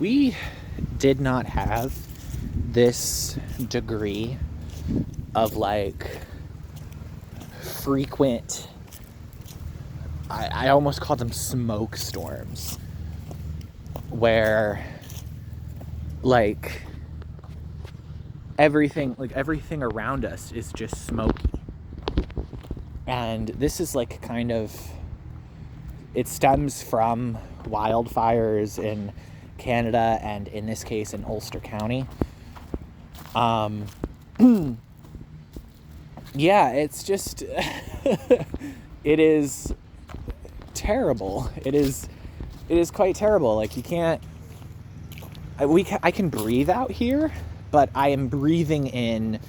we did not have this degree of like frequent, I almost call them smoke storms, where like everything around us is just smoky. And this is like kind of, it stems from wildfires in Canada and in this case in Ulster County. Yeah, it's just it is terrible. It is quite terrible. Like, you can't, I can breathe out here, but I am breathing in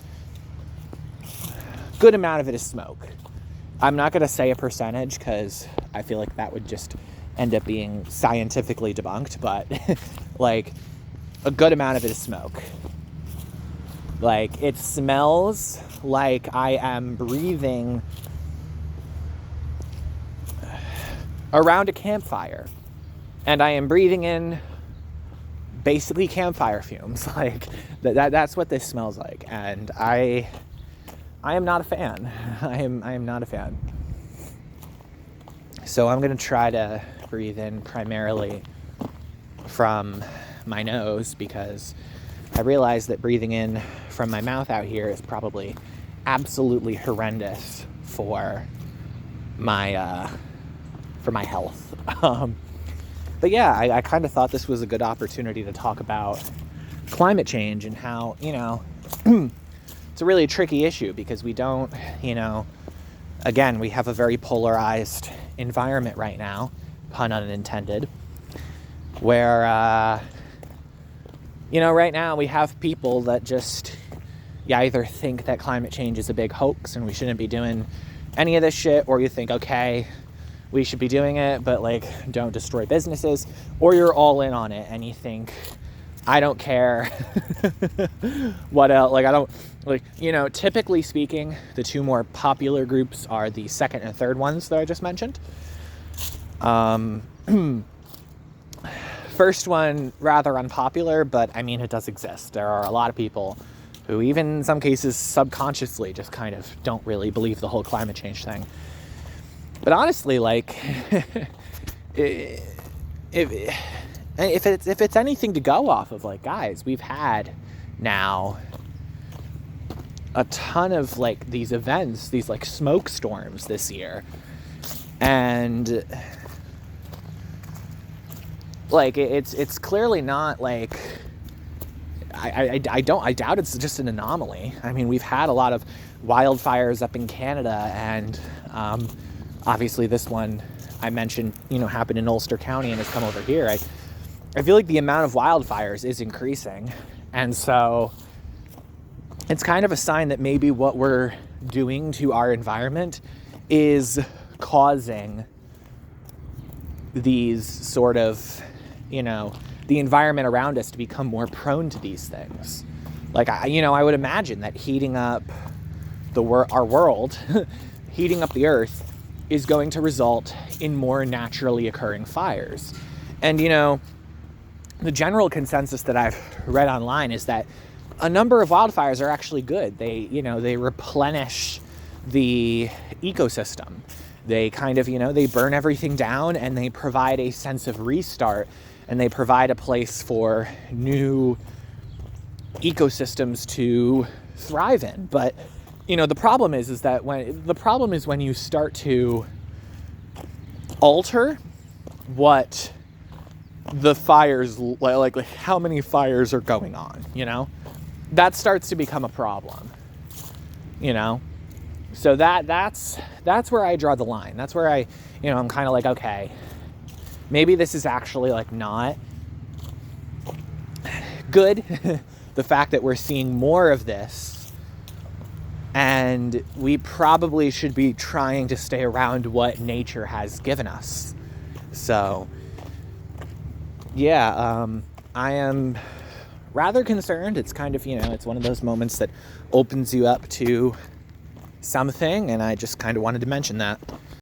a good amount of it is smoke. I'm not going to say a percentage because I feel like that would just end up being scientifically debunked, but like a good amount of it is smoke. Like, it smells like I am breathing around a campfire, and I am breathing in basically campfire fumes. Like that's what this smells like, and I am not a fan. I am not a fan. So I'm going to try to breathe in primarily from my nose, because I realize that breathing in from my mouth out here is probably absolutely horrendous for my health. But yeah, I kind of thought this was a good opportunity to talk about climate change and how, it's a really tricky issue, because we don't, again, we have a very polarized environment right now, pun unintended, where, right now we have people that just, you either think that climate change is a big hoax and we shouldn't be doing any of this shit, or you think, okay, we should be doing it, but like, don't destroy businesses, or you're all in on it and you think, I don't care what else. Like, I don't, like, typically speaking, the two more popular groups are the second and third ones that I just mentioned. First one, rather unpopular, but I mean, it does exist. There are a lot of people who, even in some cases subconsciously, just kind of don't really believe the whole climate change thing. But honestly, like, if it's anything to go off of, like, guys, we've had now a ton of like these events, these like smoke storms this year, and like it's clearly not like, I doubt it's just an anomaly. I mean, we've had a lot of wildfires up in Canada, and obviously this one I mentioned, happened in Ulster County and has come over here. I feel like the amount of wildfires is increasing, and so it's kind of a sign that maybe what we're doing to our environment is causing these sort of, the environment around us to become more prone to these things. Like, I would imagine that heating up our world, heating up the earth, is going to result in more naturally occurring fires. And, the general consensus that I've read online is that a number of wildfires are actually good. They, they replenish the ecosystem. They kind of, they burn everything down, and they provide a sense of restart, and they provide a place for new ecosystems to thrive in. But, the problem is that when you start to alter what the fires, like how many fires are going on, that starts to become a problem, so that's where I draw the line. That's where I'm kind of like, okay, maybe this is actually like not good. The fact that we're seeing more of this, and we probably should be trying to stay around what nature has given us. So yeah, I am rather concerned. It's kind of, it's one of those moments that opens you up to something, and I just kind of wanted to mention that.